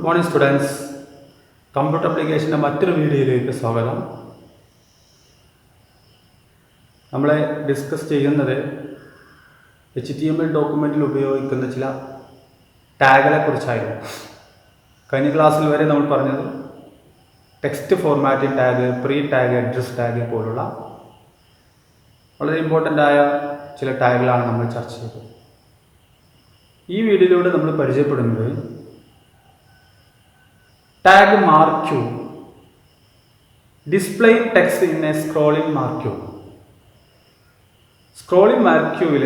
Morning students, computer ആപ്ലിക്കേഷൻ്റെ മറ്റൊരു വീഡിയോയിലേക്ക് സ്വാഗതം. നമ്മൾ ഡിസ്കസ് ചെയ്യുന്നത് HTML ഡോക്യുമെൻറ്റിൽ ഉപയോഗിക്കുന്ന ചില ടാഗുകളെ കുറിച്ചായിരുന്നു. കഴിഞ്ഞ ക്ലാസ്സിൽ വരെ നമ്മൾ പറഞ്ഞത് text formatting tag, pre tag, address tag പോലുള്ള വളരെ ഇമ്പോർട്ടൻ്റ് ആയ ചില ടാഗുകളാണ് നമ്മൾ ചർച്ച ചെയ്തത്. ഈ വീഡിയോയിലൂടെ നമ്മൾ പരിചയപ്പെടുന്നത് tag marquee, display text in a scrolling marquee. Scrolling മാർക്യൂവിൽ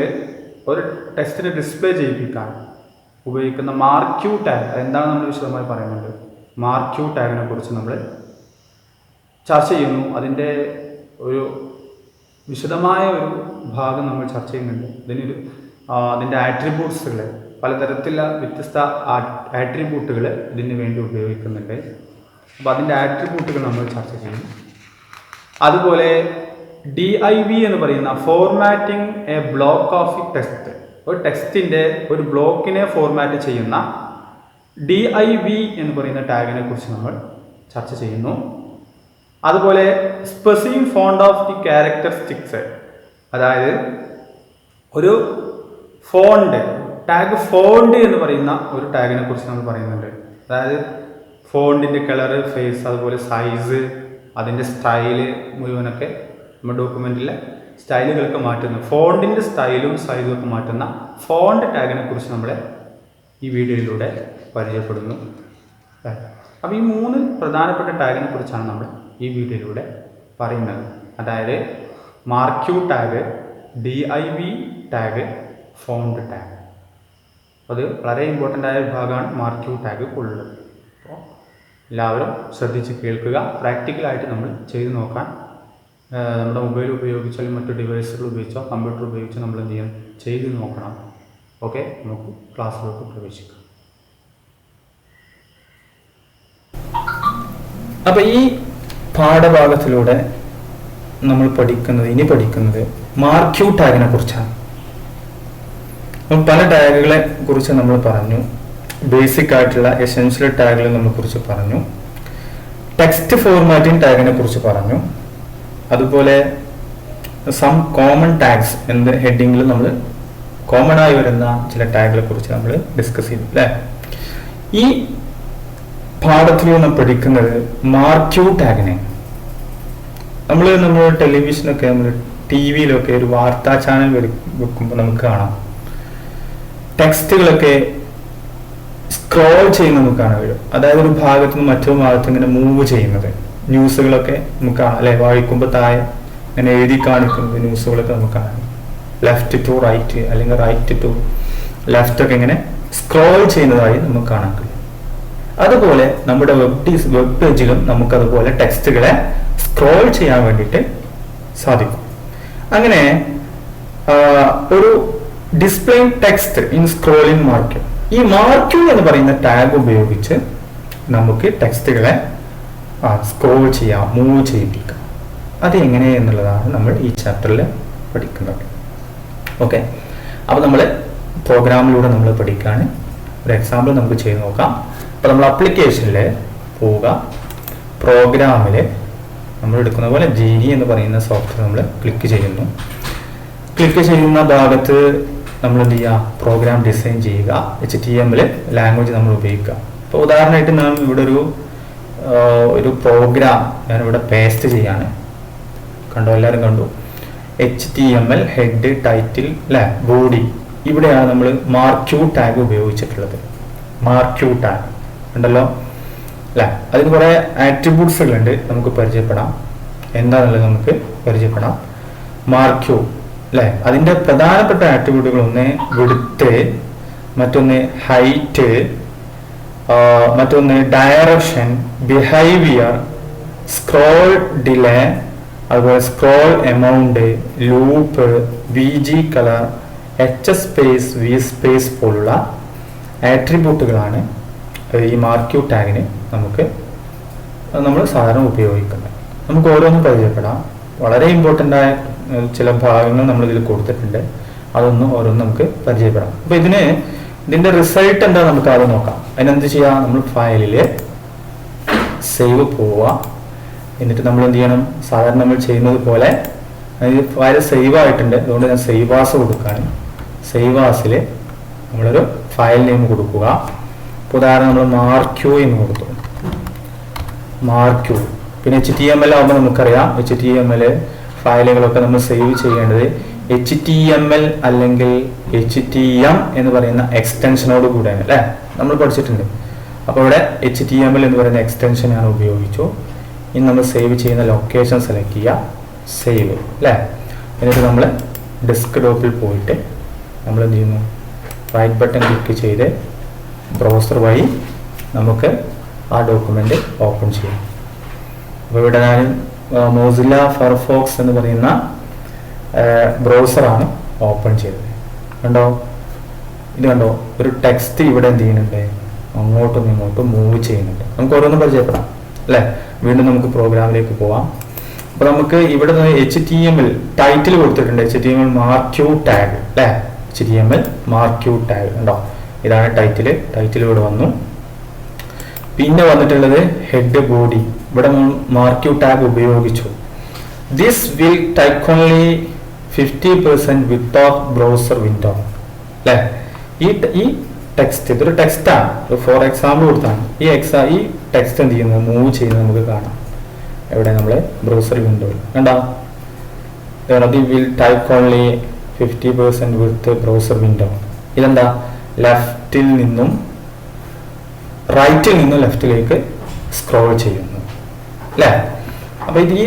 ഒരു ടെക്സ്റ്റിനെ ഡിസ്പ്ലേ ചെയ്യിപ്പിക്കാൻ ഉപയോഗിക്കുന്ന മാർക്യൂ ടാഗ് എന്താണ് നമ്മൾ വിശദമായി പറയുന്നുണ്ട്. മാർക്യൂ ടാഗിനെ കുറിച്ച് നമ്മൾ ചർച്ച ചെയ്യുന്നു. അതിൻ്റെ ഒരു വിശദമായ ഒരു ഭാഗം നമ്മൾ ചർച്ച ചെയ്യുന്നുണ്ട്. അതിൻ്റെ ആട്രിബ്യൂട്ട്സുകൾ, പലതരത്തിലുള്ള വ്യത്യസ്ത ആട്രിബ്യൂട്ടുകൾ ഇതിന് വേണ്ടി ഉപയോഗിക്കുന്നുണ്ട്. അപ്പോൾ അതിൻ്റെ ആട്രിബ്യൂട്ടുകൾ നമ്മൾ ചർച്ച ചെയ്യും. അതുപോലെ DIV എന്ന് പറയുന്ന formatting A block of text, ഒരു ടെക്സ്റ്റിൻ്റെ ഒരു ബ്ലോക്കിനെ ഫോർമാറ്റ് ചെയ്യുന്ന DIV എന്ന് പറയുന്ന ടാഗിനെ കുറിച്ച് നമ്മൾ ചർച്ച ചെയ്യുന്നു. അതുപോലെ specific fond of the characteristics, അതായത് ഒരു ഫോണ്ട് ടാഗ്, ഫോണ്ട് എന്ന് പറയുന്ന ഒരു ടാഗിനെ കുറിച്ച് നമ്മൾ പറയുന്നുണ്ട്. അതായത് ഫോണ്ടിൻ്റെ കളറ്, ഫേസ്, അതുപോലെ സൈസ്, അതിൻ്റെ സ്റ്റൈല് മുഴുവനൊക്കെ നമ്മുടെ ഡോക്യുമെൻറ്റിലെ സ്റ്റൈലുകളൊക്കെ മാറ്റുന്ന, ഫോണ്ടിൻ്റെ സ്റ്റൈലും സൈസും ഒക്കെ മാറ്റുന്ന ഫോണ്ട് ടാഗിനെ കുറിച്ച് നമ്മൾ ഈ വീഡിയോയിലൂടെ പരിചയപ്പെടുന്നു. അപ്പോൾ ഈ 3 പ്രധാനപ്പെട്ട ടാഗിനെ കുറിച്ചാണ് നമ്മൾ ഈ വീഡിയോയിലൂടെ പറയുന്നത്. അതായത് marquee tag, DIV tag, font tag. അത് വളരെ ഇമ്പോർട്ടൻ്റ് ആയ ഭാഗമാണ് മാർക്യൂ ടാഗ് ഉള്ളത്. അപ്പോൾ എല്ലാവരും ശ്രദ്ധിച്ച് കേൾക്കുക. പ്രാക്ടിക്കലായിട്ട് നമ്മൾ ചെയ്ത് നോക്കാൻ നമ്മുടെ മൊബൈൽ ഉപയോഗിച്ചാലും മറ്റു ഡിവൈസുകൾ ഉപയോഗിച്ചോ കമ്പ്യൂട്ടർ ഉപയോഗിച്ചോ നമ്മൾ എന്ത് ചെയ്യണം, ചെയ്ത് നോക്കണം. ഓക്കെ, നമുക്ക് ക്ലാസ്സിലേക്ക് പ്രവേശിക്കാം. അപ്പോൾ ഈ പാഠഭാഗത്തിലൂടെ നമ്മൾ ഇനി പഠിക്കുന്നത് മാർക്യൂ ടാഗിനെ കുറിച്ചാണ്. പല ടാഗുകളെ കുറിച്ച് നമ്മൾ പറഞ്ഞു. ബേസിക് ആയിട്ടുള്ള എസെൻഷ്യൽ ടാഗുകളെ നമ്മളെ കുറിച്ച് പറഞ്ഞു. ടെക്സ്റ്റ് ഫോർമാറ്റിംഗ് ടാഗിനെ കുറിച്ച് പറഞ്ഞു. അതുപോലെ സം കോമൺ ടാഗ്സ് എന്ന ഹെഡിങ്ങിൽ നമ്മൾ കോമൺ ആയി വരുന്ന ചില ടാഗുകളെ കുറിച്ച് നമ്മൾ ഡിസ്കസ് ചെയ്തു അല്ലേ. ഈ പാഠത്തിൽ നമ്മൾ പഠിക്കുന്നത് മാർക്യൂ ടാഗിനെ. നമ്മൾ ടെലിവിഷനൊക്കെ, നമ്മൾ TV ഒരു വാർത്താ ചാനൽ വെക്കുമ്പോൾ നമുക്ക് കാണാം ടെക്സ്റ്റുകളൊക്കെ സ്ക്രോൾ ചെയ്യുന്നത് നമുക്ക് കാണാൻ കഴിയും. അതായത് ഒരു ഭാഗത്ത് നിന്ന് മറ്റൊരു ഭാഗത്ത് ഇങ്ങനെ മൂവ് ചെയ്യുന്നത് ന്യൂസുകളൊക്കെ നമുക്ക് കാണാം അല്ലെ. വായിക്കുമ്പോൾ താഴെ ഇങ്ങനെ എഴുതി കാണിക്കുന്നത് ന്യൂസുകളൊക്കെ നമുക്ക് കാണാം. ലെഫ്റ്റ് ടു റൈറ്റ് അല്ലെങ്കിൽ റൈറ്റ് ടു ലെഫ്റ്റ് ഒക്കെ ഇങ്ങനെ സ്ക്രോൾ ചെയ്യുന്നതായി നമുക്ക് കാണാൻ കഴിയും. അതുപോലെ നമ്മുടെ വെബ് പേജിലും നമുക്കതുപോലെ ടെക്സ്റ്റുകളെ സ്ക്രോൾ ചെയ്യാൻ വേണ്ടിയിട്ട് സാധിക്കും. അങ്ങനെ ഒരു display text in scrolling marquee, ഈ മാർക്യൂ എന്ന് പറയുന്ന ടാഗ് ഉപയോഗിച്ച് നമുക്ക് ടെക്സ്റ്റുകളെ സ്ക്രോൾ ചെയ്യാം, മൂവ് ചെയ്യിപ്പിക്കാം. അത് എങ്ങനെ എന്നുള്ളതാണ് നമ്മൾ ഈ ചാപ്റ്ററിൽ പഠിക്കുന്നത്. ഓക്കെ, അപ്പോൾ നമ്മൾ പ്രോഗ്രാമിലൂടെ നമ്മൾ പഠിക്കുകയാണ്. ഒരു എക്സാമ്പിൾ നമുക്ക് ചെയ്ത് നോക്കാം. അപ്പോൾ നമ്മൾ ആപ്ലിക്കേഷനിൽ പോവുക. പ്രോഗ്രാമിൽ നമ്മൾ എടുക്കുന്ന പോലെ GD എന്ന് പറയുന്ന സോഫ്റ്റ്വെയർ നമ്മൾ ക്ലിക്ക് ചെയ്യുന്നു. ക്ലിക്ക് ചെയ്യുന്ന ഭാഗത്ത് നമ്മൾ എന്ത് ചെയ്യുക, പ്രോഗ്രാം ഡിസൈൻ ചെയ്യുക. HTML ലാംഗ്വേജ് നമ്മൾ ഉപയോഗിക്കുക. അപ്പോൾ ഉദാഹരണമായിട്ട് നാം ഇവിടെ ഒരു പ്രോഗ്രാം ഞാനിവിടെ പേസ്റ്റ് ചെയ്യാണ്. കണ്ടോ, എല്ലാവരും കണ്ടു. HTML ഹെഡ്, ടൈറ്റിൽ അല്ലേ, ബോഡി. ഇവിടെയാണ് നമ്മൾ മാർക്യൂ ടാഗ് ഉപയോഗിച്ചിട്ടുള്ളത്. മാർക്യൂ ടാഗ് ഉണ്ടല്ലോ അല്ലേ. അതിന് കുറേ ആട്രിബ്യൂട്ട്സുകളുണ്ട്, നമുക്ക് പരിചയപ്പെടാം. എന്താണെന്നുള്ളത് നമുക്ക് പരിചയപ്പെടാം. മാർക്യൂ അല്ലേ, അതിൻ്റെ പ്രധാനപ്പെട്ട ആട്രിബ്യൂട്ടുകൾ ഒന്ന് വിഡ്ത്ത്, മറ്റൊന്ന് ഹൈറ്റ്, മറ്റൊന്ന് ഡയറക്ഷൻ, ബിഹേവിയർ, സ്ക്രോൾ ഡിലേ, അതുപോലെ scroll amount, loop, VG colour, H space V space പോലുള്ള ആട്രിബ്യൂട്ടുകളാണ് ഈ മാർക്യൂ ടാഗിന് നമ്മൾ സാധാരണ ഉപയോഗിക്കുന്നത്. നമുക്ക് ഓരോന്നും പരിചയപ്പെടാം. വളരെ ഇമ്പോർട്ടൻ്റ് ആയ ചില ഭാഗങ്ങൾ നമ്മളിതിൽ കൊടുത്തിട്ടുണ്ട്. അതൊന്നും ഓരോന്നും നമുക്ക് പരിചയപ്പെടാം. അപ്പോൾ ഇതിന് ഇതിന്റെ റിസൾട്ട് എന്താ നമുക്ക് ആദ്യം നോക്കാം. അതിനെന്ത് ചെയ്യാം, നമ്മൾ ഫയലിൽ സേവ് പോവുക. എന്നിട്ട് നമ്മൾ എന്ത് ചെയ്യണം, സാധാരണ നമ്മൾ ചെയ്യുന്നത് പോലെ ഫയൽ സേവ് ആയിട്ടുണ്ട്, അതുകൊണ്ട് ഞാൻ സേവ് ആസ് കൊടുക്കുകയാണ്. സേവ് ആസിൽ നമ്മളൊരു ഫയൽ നെയിം കൊടുക്കുക. ഉദാഹരണം നമ്മൾ മാർക്യൂ എന്ന് കൊടുത്തു, മാർക്യൂ. പിന്നെ HTML ആകുമ്പോൾ നമുക്കറിയാം HTML ഫയലുകളൊക്കെ നമ്മൾ സേവ് ചെയ്യേണ്ടത് HTML അല്ലെങ്കിൽ HTM എന്ന് പറയുന്ന എക്സ്റ്റൻഷനോട് കൂടെയാണ് അല്ലേ, നമ്മൾ പഠിച്ചിട്ടുണ്ട്. അപ്പോൾ ഇവിടെ HTML എന്ന് പറയുന്ന എക്സ്റ്റൻഷൻ ഞാൻ ഉപയോഗിച്ചു. ഇനി നമ്മൾ സേവ് ചെയ്യുന്ന ലൊക്കേഷൻ സെലക്ട് ചെയ്യുക, സേവ് അല്ലേ. എന്നിട്ട് നമ്മൾ ഡെസ്ക്ടോപ്പിൽ പോയിട്ട് നമ്മൾ എന്ത് ചെയ്യുന്നു, റൈറ്റ് ബട്ടൺ ക്ലിക്ക് ചെയ്ത് ബ്രൗസർ വഴി നമുക്ക് ആ ഡോക്യുമെൻ്റ് ഓപ്പൺ ചെയ്യാം. അപ്പോൾ ഇവിടെ ഞാൻ മോസില്ല ഫയർഫോക്സ് എന്ന് പറയുന്ന ബ്രൗസറാണ് ഓപ്പൺ ചെയ്തത്. കണ്ടോ, ഇത് കണ്ടോ, ഒരു ടെക്സ്റ്റ് ഇവിടെ എന്ത് ചെയ്യുന്നുണ്ട്, അങ്ങോട്ടും ഇങ്ങോട്ടും മൂവ് ചെയ്യുന്നുണ്ട്. നമുക്ക് ഓരോന്നും പരിചയപ്പെടാം അല്ലേ. വീണ്ടും നമുക്ക് പ്രോഗ്രാമിലേക്ക് പോവാം. അപ്പോൾ നമുക്ക് ഇവിടെ HTML ടൈറ്റിൽ കൊടുത്തിട്ടുണ്ട്, HTML മാർക്യൂ ടാഗ് അല്ലേ, HTML മാർക്യൂ ടാഗ് ഉണ്ടോ, ഇതാണ് ടൈറ്റിൽ ഇവിടെ വന്നു. പിന്നെ വന്നിട്ടുള്ളത് ഹെഡ് ബോഡി, ഇവിടെ മാർക്യൂ ടാഗ് ഉപയോഗിച്ചു. This will take only 50% width of browser window അല്ലേ. ഈ ടെക്സ്റ്റ് ഇതൊരു ടെക്സ്റ്റാണ്, ഫോർ എക്സാമ്പിൾ കൊടുത്താണ്. ഈ ടെക്സ്റ്റ് എന്ത് ചെയ്യുന്നത്, മൂവ് ചെയ്യുന്നത് നമുക്ക് കാണാം. എവിടെ, നമ്മൾ ബ്രൗസർ വിൻഡോയിൽ കണ്ടോ, will type only 50% with browser window. ഇതെന്താ, ലെഫ്റ്റിൽ നിന്നും റൈറ്റിൽ നിന്നും ലെഫ്റ്റിലേക്ക് സ്ക്രോൾ ചെയ്യുന്നു അല്ലേ. അപ്പൊ ഇത് ഈ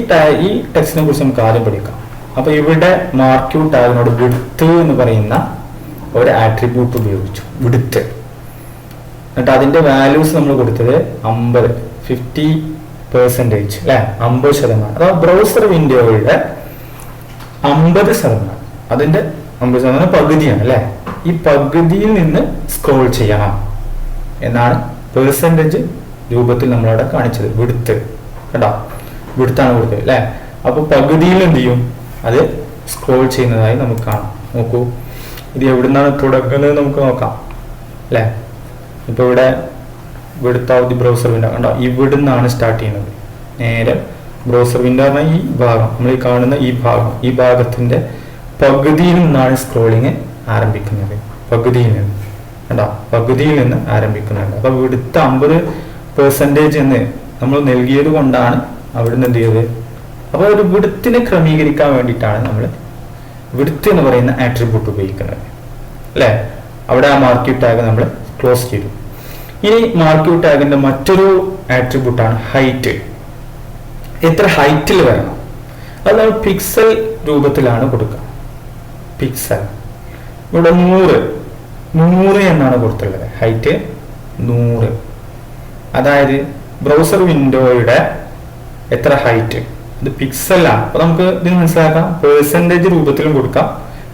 ടെക്സ്റ്റിനെ കുറിച്ച് നമുക്ക് ആദ്യം പഠിക്കാം. അപ്പൊ ഇവിടെ മാർക്യൂ ടാഗിനോട് വിഡ്ത്ത് എന്ന് പറയുന്ന ഒരു ആട്രിബ്യൂട്ട് ഉപയോഗിച്ചു, വിഡ്ത്ത്. എന്നിട്ട് അതിന്റെ വാല്യൂസ് നമ്മൾ കൊടുത്തത് 50% അല്ലെ, 50%. അഥവാ ബ്രൗസർ വിൻഡോയുടെ 50%, അതിന്റെ 50% പകുതിയാണ് അല്ലെ. ഈ പകുതിയിൽ നിന്ന് സ്ക്രോൾ ചെയ്യണം എന്നാണ് പെർസെൻറ്റേജ് രൂപത്തിൽ നമ്മളവിടെ കാണിച്ചത്. വിഡ്ത്ത് കേട്ടോ, വിഡ്ത്താണ് കൊടുത്തത് അല്ലെ. അപ്പൊ പകുതിയിൽ എന്ത് ചെയ്യും, അത് സ്ക്രോൾ ചെയ്യുന്നതായി നമുക്ക് കാണാം. നോക്കൂ, ഇത് എവിടുന്നാണ് തുടങ്ങുന്നത് നമുക്ക് നോക്കാം അല്ലേ. ഇപ്പൊ ഇവിടെ width of the browser window കണ്ടോ, ഇവിടുന്നാണ് സ്റ്റാർട്ട് ചെയ്യുന്നത്. നേരെ ബ്രൗസർ വിൻഡോ പറഞ്ഞാൽ ഈ ഭാഗം, നമ്മൾ ഈ കാണുന്ന ഈ ഭാഗത്തിന്റെ പകുതിയിൽ നിന്നാണ് സ്ക്രോളിങ് ആരംഭിക്കുന്നത്. പകുതിയിൽ നിന്ന് കണ്ടോ, പകുതിയിൽ നിന്ന് ആരംഭിക്കുന്നുണ്ട്. അപ്പൊ വിഡ്ത്ത് 50% എന്ന് നമ്മൾ നൽകിയത് കൊണ്ടാണ് അവിടുന്ന് എന്ത് ചെയ്തത്. അപ്പോൾ ഒരു വിഡ്ത്തിനെ ക്രമീകരിക്കാൻ വേണ്ടിയിട്ടാണ് നമ്മൾ വിഡ്ത്ത് എന്ന് പറയുന്ന ആട്രിബ്യൂട്ട് ഉപയോഗിക്കുന്നത് അല്ലേ. അവിടെ ആ മാർക്യൂ ടാഗ് നമ്മൾ ക്ലോസ് ചെയ്തു. ഇനി മാർക്യൂ ടാഗിന്റെ മറ്റൊരു ആട്രിബ്യൂട്ടാണ് ഹൈറ്റ്. എത്ര ഹൈറ്റിൽ വരണം, അത് നമ്മൾ പിക്സൽ രൂപത്തിലാണ് കൊടുക്കുക. പിക്സൽ ഇവിടെ 100 എന്നാണ് കൊടുത്തുള്ളത്, ഹൈറ്റ് 100. അതായത് ബ്രൗസർ വിൻഡോയുടെ എത്ര ഹൈറ്റ്, ഇത് പിക്സലാണ്. അപ്പൊ നമുക്ക് ഇത് മനസ്സിലാക്കാം, പെർസെൻറ്റേജ് രൂപത്തിലും കൊടുക്കാം,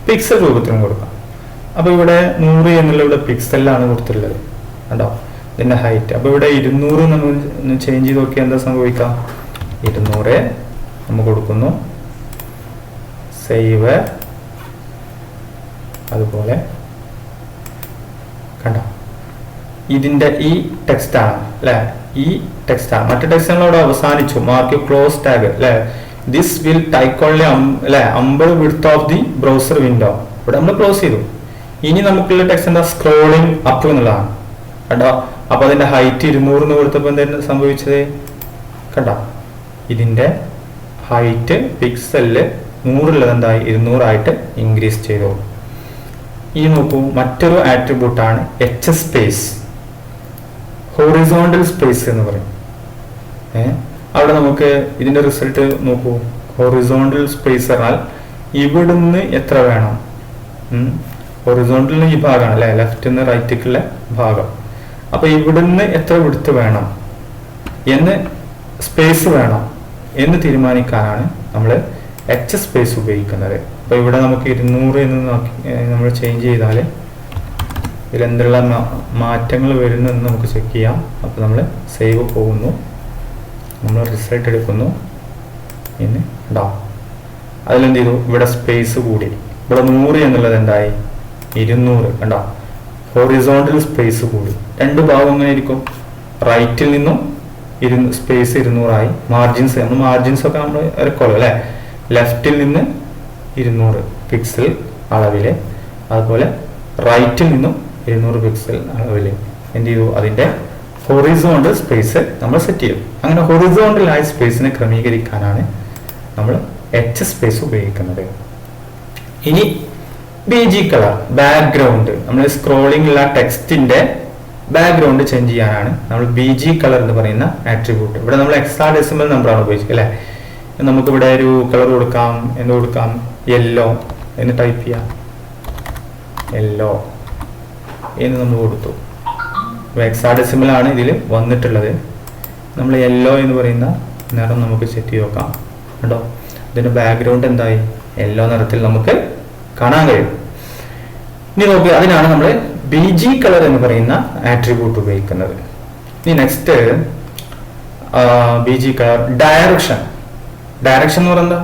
പിക്സൽ രൂപത്തിലും കൊടുക്കാം. അപ്പൊ ഇവിടെ 100 എന്നുള്ള ഇവിടെ പിക്സലിലാണ് കൊടുത്തിട്ടുള്ളത് കണ്ടോ, ഇതിന്റെ ഹൈറ്റ്. അപ്പൊ ഇവിടെ 200 നമ്മൾ ചേഞ്ച് ചെയ്ത് നോക്കിയാൽ എന്താ സംഭവിക്കാം, 200 നമ്മൾ കൊടുക്കുന്നു, സേവ്. അതുപോലെ കണ്ടോ, ഇതിന്റെ ഈ ടെക്സ്റ്റാണ് അല്ലെ, ഈ ടെക്സ്റ്റാണ്. മറ്റു ടെക്സ്റ്റുകളോട് അവസാനിച്ചു, മാർക്ക് ക്ലോസ് ടാഗ് അല്ലെ. ദിസ് വിൽ ടേക്ക് ഓൺലി അല്ലെ 50 width of the browser window. ഇവിടെ നമ്മൾ ക്ലോസ് ചെയ്തു. ഇനി നമുക്കുള്ള ടെക്സ്റ്റ് എന്താ, സ്ക്രോളിംഗ് അപ്പ് എന്നുള്ളതാണ് കണ്ടോ. അപ്പൊ അതിന്റെ ഹൈറ്റ് 200 എന്ന് കൊടുത്തപ്പോൾ എന്താ സംഭവിച്ചത് കണ്ടോ, ഇതിന്റെ ഹൈറ്റ് പിക്സലില് 100 എന്തായി 200 ആയിട്ട് ഇൻക്രീസ് ചെയ്തു. ഈ നോക്കൂ, മറ്റൊരു ആട്രിബ്യൂട്ടാണ് സ്പേസ്, ഹൊറിസോണ്ടൽ സ്പേസ് എന്ന് പറയും. അവിടെ നമുക്ക് ഇതിന്റെ റിസൾട്ട് നോക്കൂ. ഹൊറിസോണ്ടൽ സ്പേസ് പറഞ്ഞാൽ ഇവിടുന്ന് എത്ര വേണം, ഹൊറിസോണ്ടലിന് ഈ ഭാഗമാണ് അല്ലെ, ലെഫ്റ്റ് നിന്ന് റൈറ്റിക്കുള്ള ഭാഗം. അപ്പൊ ഇവിടുന്ന് എത്ര വിഡ്ത്ത് വേണം എന്ന്, സ്പേസ് വേണം എന്ന് തീരുമാനിക്കാനാണ് നമ്മൾ സ്പേസ് ഉപയോഗിക്കുന്നത്. അപ്പൊ ഇവിടെ നമുക്ക് 200 എന്ന് നമ്മൾ ചേഞ്ച് ചെയ്താൽ ഇതിലെന്തെല്ലാം മാറ്റങ്ങൾ വരുന്നെന്ന് നമുക്ക് ചെക്ക് ചെയ്യാം. അപ്പൊ നമ്മൾ സേവ് പോകുന്നു, നമ്മൾ റിസൾട്ട് എടുക്കുന്നു. പിന്നെ ഉണ്ടാവും അതിലെന്ത് ചെയ്തു, ഇവിടെ സ്പേസ് കൂടി. ഇവിടെ 100 എന്നുള്ളത് എന്തായി 200 കണ്ടോ. ഹൊറിസോണ്ടൽ സ്പേസ് കൂടി. രണ്ട് ഭാഗം എങ്ങനെ ആയിരിക്കും? റൈറ്റിൽ നിന്നും സ്പേസ് 200 ആയി. മാർജിൻസ് ഒക്കെ നമ്മൾ ഇറക്കുമല്ലോ അല്ലെ. ലെഫ്റ്റിൽ നിന്ന് 200 പിക്സൽ അളവില്, അതുപോലെ റൈറ്റിൽ നിന്നും 200 പിക്സൽ അളവില് എന്ത് ചെയ്തു? അതിന്റെ ഹൊറിസോണ്ടൽ സ്പേസ് നമ്മൾ സെറ്റ് ചെയ്തു. അങ്ങനെ ഹൊറിസോണ്ടൽ ആയ സ്പേസിനെ ക്രമീകരിക്കാനാണ് നമ്മൾ എച്ച് സ്പേസ് ഉപയോഗിക്കുന്നത്. ഇനി BG കളർ, ബാക്ക്ഗ്രൗണ്ട്, നമ്മൾ സ്ക്രോളിംഗിലുള്ള ടെക്സ്റ്റിന്റെ ബാക്ക്ഗ്രൗണ്ട് ചേഞ്ച് ചെയ്യാനാണ് നമ്മൾ BG കളർ എന്ന് പറയുന്ന ആട്രിബ്യൂട്ട്. ഇവിടെ നമ്മൾ ഹെക്സാഡെസിമൽ നമ്പറാണ് ഉപയോഗിച്ചത് അല്ലെ. നമുക്ക് ഇവിടെ ഒരു കളർ കൊടുക്കാം. എന്ത് കൊടുക്കാം? യെല്ലോ എന്ന് ടൈപ്പ് ചെയ്യാം. യെല്ലോ എന്ന് നമ്മൾ കൊടുത്തു. ഹെക്സാഡെസിമൽ ആണ് ഇതിൽ വന്നിട്ടുള്ളത്. നമ്മൾ യെല്ലോ എന്ന് പറയുന്ന നിറം നമുക്ക് സെറ്റ് ചെയ്ത് നോക്കാം. കേട്ടോ, ഇതിന്റെ ബാക്ക്ഗ്രൗണ്ട് എന്തായി? യെല്ലോ നിറത്തിൽ നമുക്ക് കാണാൻ കഴിയും. ഇനി നോക്കുക, അതിനാണ് നമ്മൾ BG കളർ എന്ന് പറയുന്ന ആട്രിബ്യൂട്ട് ഉപയോഗിക്കുന്നത്. ഇനി next BG colour direction. Direction എന്ന് പറയുന്നത്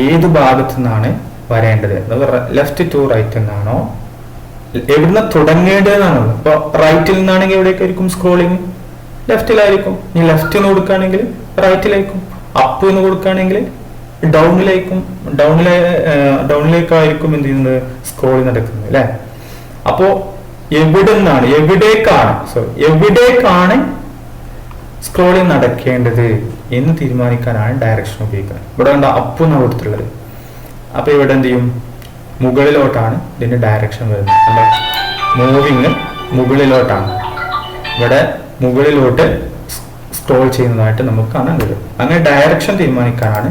ഏത് ഭാഗത്തു നിന്നാണ് വരേണ്ടത്? ലെഫ്റ്റ് ടു റൈറ്റ് എന്നാണോ, എവിടുന്ന് തുടങ്ങേണ്ടതെന്നാണോ? ഇപ്പൊ റൈറ്റിൽ നിന്നാണെങ്കിൽ എവിടേക്ക് ആയിരിക്കും സ്ക്രോളിങ്? ലെഫ്റ്റിലായിരിക്കും. ഇനി ലെഫ്റ്റ് എന്ന് കൊടുക്കുകയാണെങ്കിൽ റൈറ്റിലായിരിക്കും. അപ്പ് എന്ന് കൊടുക്കുകയാണെങ്കിൽ ഡൗണിലേക്കായിരിക്കും എന്ത് ചെയ്യുന്നത്? സ്ക്രോളിങ് നടക്കുന്നത് അല്ലെ. അപ്പോ എവിടേക്കാണ് സ്ക്രോളിങ് നടക്കേണ്ടത് എന്ന് തീരുമാനിക്കാനാണ് ഡയറക്ഷൻ ഉപയോഗിക്കുന്നത്. ഇവിടെ എന്താ അപ്പ് എന്നാണ് കൊടുത്തിട്ടുള്ളത്. അപ്പൊ ഇവിടെ എന്ത് ചെയ്യും? മുകളിലോട്ടാണ് ഇതിന്റെ ഡയറക്ഷൻ വരുന്നത്. എന്താ? മൂവിങ് മുകളിലോട്ടാണ്. ഇവിടെ മുകളിലോട്ട് സ്ക്രോൾ ചെയ്യുന്നതായിട്ട് നമുക്ക് കാണാൻ കഴിയും. അങ്ങനെ ഡയറക്ഷൻ തീരുമാനിക്കാനാണ്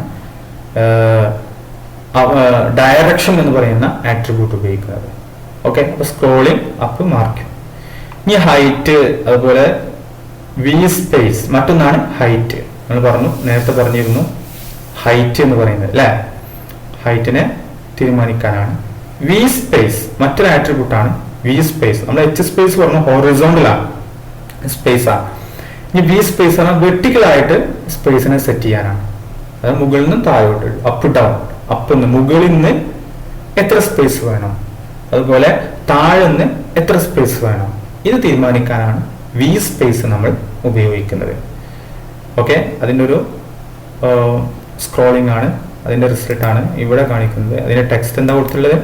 ഡയറക്ഷൻ എന്ന് പറയുന്ന ആട്രിബ്യൂട്ട് ഉപയോഗിക്കുന്നത്. ഓക്കെ, അപ്പൊ സ്ക്രോളിംഗ് അപ്പ് മാർക്കും. ഇനി ഹൈറ്റ്, അതുപോലെ വി സ്പേസ്. മറ്റൊന്നാണ് ഹൈറ്റ്. നമ്മൾ നേരത്തെ പറഞ്ഞിരുന്നു ഹൈറ്റ് എന്ന് പറയുന്നത് അല്ലെ. ഹൈറ്റിനെ തീരുമാനിക്കാനാണ്. വി സ്പേസ് മറ്റൊരു ആട്രിബ്യൂട്ടാണ് വി സ്പേസ്. നമ്മൾ H സ്പേസ് പറഞ്ഞു ഹൊറിസോണ്ടലാണ് സ്പേസ് ആണ്. ഇനി വി സ്പേസ് ആണ് വെർട്ടിക്കൽ ആയിട്ട് സ്പേസിനെ സെറ്റ് ചെയ്യാനാണ്. അത് മുകളിൽ നിന്ന് താഴോട്ട്, അപ്പ് ഡൗൺ. മുകളിൽ നിന്ന് എത്ര സ്പേസ് വേണം, അതുപോലെ താഴെ നിന്ന് എത്ര സ്പേസ് വേണം, ഇത് തീരുമാനിക്കാനാണ് വി സ്പേസ് നമ്മൾ ഉപയോഗിക്കുന്നത്. ഓക്കെ, അതിൻ്റെ ഒരു സ്ക്രോളിംഗ് ആണ്, അതിന്റെ റിസൾട്ട് ആണ് ഇവിടെ കാണിക്കുന്നത്. അതിന്റെ ടെക്സ്റ്റ് എന്താ കൊടുത്തിട്ടുള്ളത്?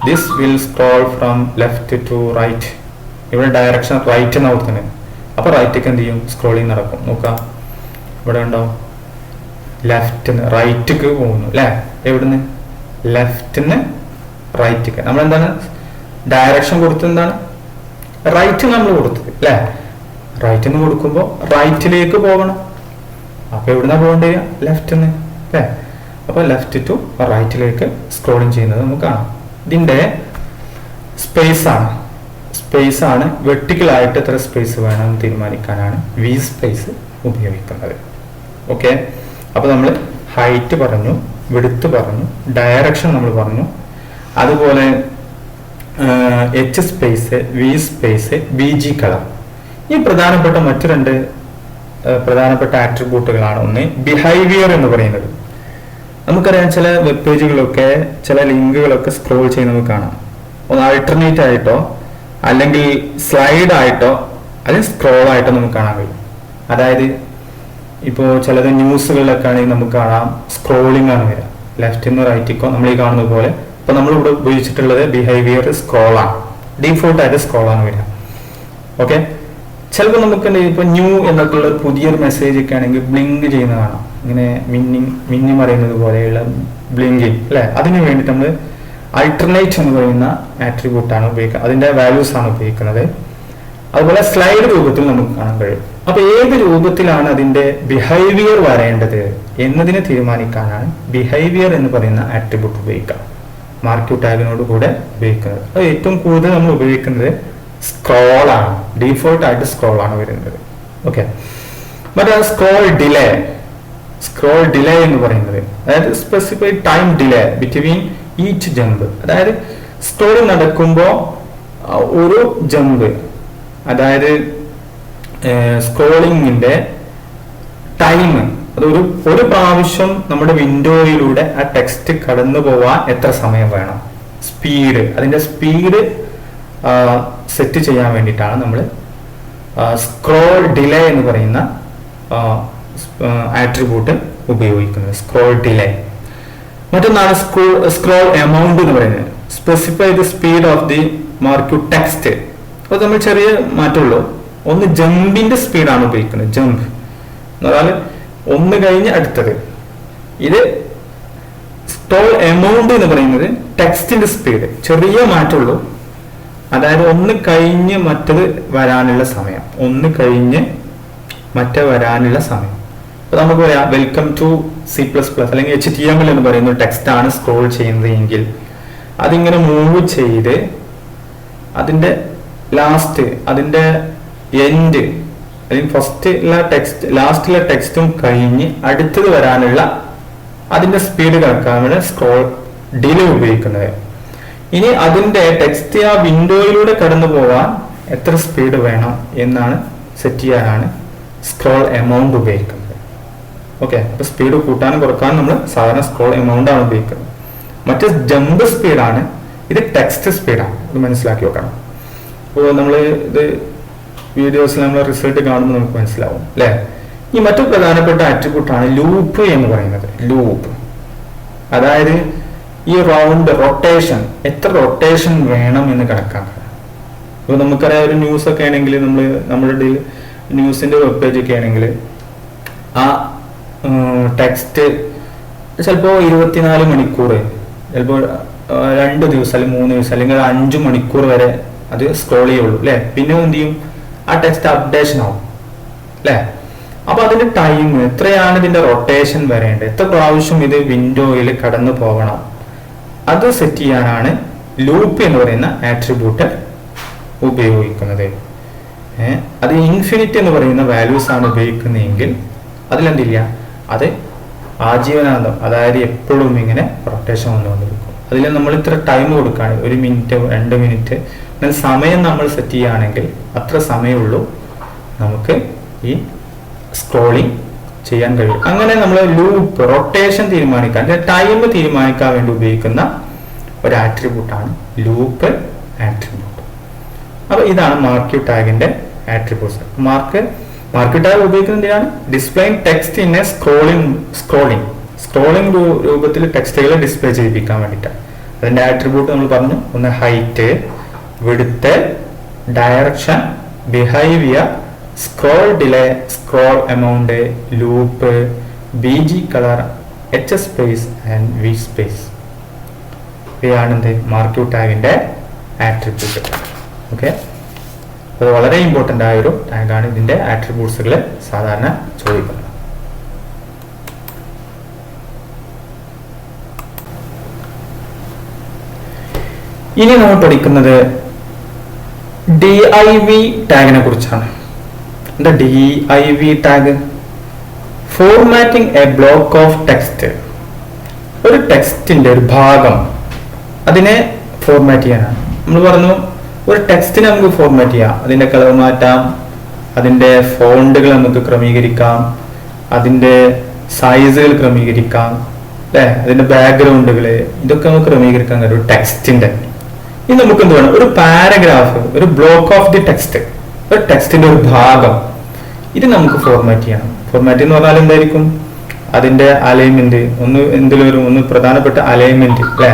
This will scroll from left to right. ഇവിടെ ഡയറക്ഷൻ റൈറ്റ് എന്നാ കൊടുക്കുന്നത്. അപ്പൊ റൈറ്റേക്ക് എന്ത് ചെയ്യും? സ്ക്രോളിംഗ് നടക്കും. നോക്കാം, ഇവിടെ ഉണ്ടോ? ലെഫ്റ്റിന്ന് റൈറ്റിക്ക് പോകുന്നു അല്ലെ. എവിടുന്ന്? ലെഫ്റ്റിന്ന് റൈറ്റിക്ക്. നമ്മൾ എന്താണ് ഡയറക്ഷൻ കൊടുത്തത്? എന്താണ്? റൈറ്റ് നമ്മൾ കൊടുത്തത് അല്ലെ. റൈറ്റിന്ന് കൊടുക്കുമ്പോൾ റൈറ്റിലേക്ക് പോകണം. അപ്പൊ എവിടുന്നാ പോകേണ്ടി വരിക? ലെഫ്റ്റിന്ന് അല്ലെ. അപ്പൊ ലെഫ്റ്റ് ടു റൈറ്റിലേക്ക് സ്ക്രോളിംഗ് ചെയ്യുന്നത് നമുക്ക് കാണാം. ഇതിന്റെ സ്പേസ് ആണ് വെർട്ടിക്കൽ ആയിട്ട് എത്ര സ്പേസ് വേണം തീരുമാനിക്കാനാണ് വി സ്പേസ് ഉപയോഗിക്കുന്നത്. ഓക്കെ, അപ്പൊ നമ്മൾ ഹൈറ്റ് പറഞ്ഞു, വിഡ്ത്ത് പറഞ്ഞു, ഡയറക്ഷൻ നമ്മൾ പറഞ്ഞു, അതുപോലെ H space, V space, BG colour. ഈ പ്രധാനപ്പെട്ട മറ്റു രണ്ട് പ്രധാനപ്പെട്ട ആട്രിബ്യൂട്ടുകളാണ്. ഒന്ന് ബിഹേവിയർ എന്ന് പറയുന്നത്. നമുക്കറിയാം, ചില വെബ് പേജുകളൊക്കെ ചില ലിങ്കുകളൊക്കെ സ്ക്രോൾ ചെയ്യുന്ന നമുക്ക് കാണാം. ഒന്ന് ആൾട്ടർനേറ്റ് ആയിട്ടോ അല്ലെങ്കിൽ സ്ലൈഡ് ആയിട്ടോ അല്ലെങ്കിൽ സ്ക്രോൾ ആയിട്ടോ നമുക്ക് കാണാൻ കഴിയും. അതായത് ഇപ്പോൾ ചിലത് ന്യൂസുകളിലൊക്കെ ആണെങ്കിൽ നമുക്ക് കാണാം സ്ക്രോളിംഗ് ആണ് വരിക, ലെഫ്റ്റിൽ നിന്ന് റൈറ്റിക്കോ നമ്മൾ ഈ കാണുന്ന പോലെ. ഇപ്പൊ നമ്മളിവിടെ ഉപയോഗിച്ചിട്ടുള്ളത് ബിഹേവിയർ സ്ക്രോളാണ്, ഡീഫോൾട്ട് ആയിട്ട് സ്ക്രോളാണ് വരിക. ഓക്കെ, ചിലപ്പോൾ നമുക്ക് ഇപ്പൊ ന്യൂ എന്നൊക്കെ ഉള്ള പുതിയൊരു മെസ്സേജ് ഒക്കെ ആണെങ്കിൽ ബ്ലിങ്ക് ചെയ്യുന്ന കാണാം. ഇങ്ങനെ മിന്നി മറിയുന്നത് പോലെയുള്ള ബ്ലിങ്കിങ് അല്ലെ. അതിനു വേണ്ടിയിട്ട് നമ്മൾ അൾട്ടർനേറ്റ് എന്ന് പറയുന്ന ആട്രിബ്യൂട്ടാണ് ഉപയോഗിക്കുക, അതിന്റെ വാല്യൂസ് ആണ് ഉപയോഗിക്കുന്നത്. അതുപോലെ സ്ലൈഡ് രൂപത്തിൽ നമുക്ക് കാണാൻ കഴിയും. അപ്പൊ ഏത് രൂപത്തിലാണ് അതിന്റെ ബിഹേവിയർ വരേണ്ടത് എന്നതിനെ തീരുമാനിക്കാനാണ് ബിഹേവിയർ എന്ന് പറയുന്ന ആട്രിബ്യൂട്ട് ഉപയോഗിക്കുക, മാർക്യൂ ടാഗിനോട് കൂടെ ഉപയോഗിക്കുന്നത്. അത് ഏറ്റവും കൂടുതൽ നമ്മൾ ഉപയോഗിക്കുന്നത് സ്ക്രോൾ ആണ്, ഡീഫോൾട്ട് ആയിട്ട് സ്ക്രോൾ ആണ് വരുന്നത്. ഓക്കെ, മറ്റേ സ്ക്രോൾ ഡിലേ എന്ന് പറയുന്നത്, അതായത് specified time delay between each jump. അതായത് സ്ക്രോൾ നടക്കുമ്പോൾ ഒരു ജമ്പ്, അതായത് സ്ക്രോളിങ്ങിന്റെ ടൈം, അത് ഒരു പ്രാവശ്യം നമ്മുടെ വിൻഡോയിലൂടെ ആ ടെക്സ്റ്റ് കടന്നു പോവാൻ എത്ര സമയം വേണം, സ്പീഡ്, അതിന്റെ സ്പീഡ് സെറ്റ് ചെയ്യാൻ വേണ്ടിയിട്ടാണ് നമ്മൾ സ്ക്രോൾ ഡിലേ എന്ന് പറയുന്ന ആട്രിബ്യൂട്ട് ഉപയോഗിക്കുന്നത്. Scroll delay. മറ്റൊന്നാണ് സ്ക്രോൾ എമൗണ്ട് എന്ന് പറയുന്നത്. Specify the speed of the marquee text. അപ്പോൾ നമ്മൾ ചെറിയ മാറ്റമുള്ളൂ. ഒന്ന് ജമ്പിന്റെ സ്പീഡാണ് ഉപയോഗിക്കുന്നത്. ജമ്പ് എന്ന് പറഞ്ഞാൽ ഒന്ന് കഴിഞ്ഞ് അടുത്തത്. ഇത് സ്ക്രോൾ എമൗണ്ട് എന്ന് പറയുന്നത് ടെക്സ്റ്റിന്റെ സ്പീഡ്, ചെറിയ മാറ്റമുള്ളൂ. അതായത് ഒന്ന് കഴിഞ്ഞ് മറ്റത് വരാനുള്ള സമയം, ഒന്ന് കഴിഞ്ഞ് മറ്റേ വരാനുള്ള സമയം. അപ്പൊ നമുക്ക് പറയാം വെൽക്കം ടു C++ അല്ലെങ്കിൽ HTML എന്ന് പറയുന്ന ടെക്സ്റ്റ് ആണ് സ്ക്രോൾ ചെയ്യുന്നത് എങ്കിൽ അതിങ്ങനെ മൂവ് ചെയ്ത് അതിന്റെ ലാസ്റ്റ്, അതിന്റെ എൻഡ് അല്ലെങ്കിൽ ഫസ്റ്റിലെ ടെക്സ്റ്റ് ലാസ്റ്റിലെ ടെക്സ്റ്റും കഴിഞ്ഞ് അടുത്തത് വരാനുള്ള അതിന്റെ സ്പീഡ് കണക്കാണ് സ്ക്രോൾ ഡിലേ ഉപയോഗിക്കുന്നത്. ഇനി അതിന്റെ ടെക്സ്റ്റ് ആ വിൻഡോയിലൂടെ കടന്നു പോകാൻ എത്ര സ്പീഡ് വേണം എന്നാണ് സെറ്റ് ചെയ്യാനാണ് സ്ക്രോൾ എമൗണ്ട് ഉപയോഗിക്കുന്നത്. ഓക്കെ, അപ്പൊ സ്പീഡ് കൂട്ടാനും കുറക്കാനും നമ്മൾ സാധാരണ സ്ക്രോൾ എമൗണ്ട് ആണ് ഉപയോഗിക്കുന്നത്. മറ്റേ ജമ്പ് സ്പീഡാണ്, ഇത് ടെക്സ്റ്റ് സ്പീഡാണ്. അത് മനസ്സിലാക്കി വെക്കണം. അപ്പോൾ നമ്മൾ ഇത് വീഡിയോസിൽ നമ്മൾ റിസൾട്ട് കാണുമ്പോൾ നമുക്ക് മനസ്സിലാവും അല്ലേ. ഈ മറ്റൊരു പ്രധാനപ്പെട്ട ആട്രിബ്യൂട്ടാണ് ലൂപ്പ് എന്ന് പറയുന്നത്. ലൂപ്പ് അതായത് ഈ റൗണ്ട് റൊട്ടേഷൻ, എത്ര റൊട്ടേഷൻ വേണം എന്ന് കണക്കാക്കണം. ഇപ്പോൾ നമുക്കറിയാം ഒരു ന്യൂസ് ഒക്കെ ആണെങ്കിൽ നമ്മളുടെ ന്യൂസിന്റെ വെബ് പേജ് ഒക്കെ ആണെങ്കിൽ ആ ടെക്സ്റ്റ് ചിലപ്പോൾ 24 മണിക്കൂർ, ചിലപ്പോൾ 2 ദിവസം അല്ലെങ്കിൽ 3 ദിവസം അല്ലെങ്കിൽ 5 മണിക്കൂർ വരെ അത് സ്ക്രോൾ ചെയ്യുള്ളൂ അല്ലേ. പിന്നെ എന്ത് ചെയ്യും, ആ ടെക്സ്റ്റ് അപ്ഡേഷൻ ആവും അല്ലേ. അപ്പൊ അതിന്റെ ടൈം എത്രയാണ്, ഇതിന്റെ റൊട്ടേഷൻ വരേണ്ടത്, എത്ര പ്രാവശ്യം ഇത് വിൻഡോയിൽ കടന്നു പോകണം, അത് സെറ്റ് ചെയ്യാനാണ് ലൂപ്പ് എന്ന് പറയുന്ന ആട്രിബ്യൂട്ട് ഉപയോഗിക്കുന്നത്. അത് ഇൻഫിനിറ്റ് എന്ന് പറയുന്ന വാല്യൂസ് ആണ് ഉപയോഗിക്കുന്നതെങ്കിൽ അതിലെന്തില്ല, അത് ആജീവനാന്തം, അതായത് എപ്പോഴും ഇങ്ങനെ റൊട്ടേഷൻ വന്നുകൊണ്ടിരിക്കും. അതിൽ നമ്മൾ ഇത്ര ടൈം കൊടുക്കുകയാണ്, 1 മിനിറ്റ് 2 മിനിറ്റ് എന്നാൽ സമയം നമ്മൾ സെറ്റ് ചെയ്യുകയാണെങ്കിൽ അത്ര സമയമുള്ളൂ നമുക്ക് ഈ സ്ക്രോളിംഗ് ചെയ്യാൻ കഴിയും. അങ്ങനെ നമ്മൾ ലൂപ്പ് റൊട്ടേഷൻ തീരുമാനിക്കാൻ, ടൈം തീരുമാനിക്കാൻ വേണ്ടി ഉപയോഗിക്കുന്ന ഒരു ആട്രിബ്യൂട്ടാണ് ലൂപ്പ് ആട്രിബ്യൂട്ട്. അപ്പൊ ഇതാണ് മാർക്യൂ ടാഗിന്റെ ആട്രിബ്യൂട്ട്സ്. മാർക്യൂ ടാഗ് ഉപയോഗിക്കുന്നത് എന്തിനാണ്, displaying text in a scrolling രൂപത്തിൽ ടെക്സ്റ്റുകൾ ഡിസ്പ്ലേ ചെയ്യിപ്പിക്കാൻ വേണ്ടിയിട്ടാണ്. അതിന്റെ ആട്രിബ്യൂട്ട് നമ്മൾ പറഞ്ഞു, ഒന്ന് height, width, direction, behaviour, scroll delay, scroll amount, loop, BG colour, H space and V space. ഇവയാണ് എന്ത് മാർക്യൂ ടാഗിന്റെ ആട്രിബ്യൂട്ട്. ഓക്കെ, അത് വളരെ ഇമ്പോർട്ടൻ്റ് ആയ ഒരു ടാഗാണ്. ഇതിന്റെ ആട്രിബ്യൂട്ട്സുകൾ സാധാരണ ചോദിക്കുന്നത്. ഇനി നമ്മൾ പഠിക്കുന്നത് DIV ടാഗിനെ കുറിച്ചാണ്. എന്താ DIV tag? Formatting A block of text. ഒരു ടെക്സ്റ്റിന്റെ ഒരു ഭാഗം അതിനെ ഫോർമാറ്റ് ചെയ്യാനാണ്. നമ്മൾ പറഞ്ഞു ഒരു ടെക്സ്റ്റിനെ നമുക്ക് ഫോർമാറ്റ് ചെയ്യാം, അതിന്റെ കളർ മാറ്റാം, അതിന്റെ ഫോണ്ടുകൾ നമുക്ക് ക്രമീകരിക്കാം, അതിന്റെ സൈസുകൾ ക്രമീകരിക്കാം അല്ലെ, അതിന്റെ ബാക്ക്ഗ്രൗണ്ടുകൾ, ഇതൊക്കെ നമുക്ക് ക്രമീകരിക്കാൻ കഴിയും ഒരു ടെക്സ്റ്റിന്റെ. ഇനി നമുക്ക് എന്ത് വേണം, ഒരു പാരഗ്രാഫ്, ഒരു ബ്ലോക്ക് ഓഫ് ദി ടെക്സ്റ്റ്, ഒരു ടെക്സ്റ്റിന്റെ ഒരു ഭാഗം, ഇത് നമുക്ക് ഫോർമാറ്റ് ചെയ്യണം. ഫോർമാറ്റ് എന്ന് പറഞ്ഞാൽ എന്തായിരിക്കും, അതിന്റെ അലൈൻമെന്റ്, ഒന്ന് പ്രധാനപ്പെട്ട അലൈൻമെന്റ് അല്ലെ,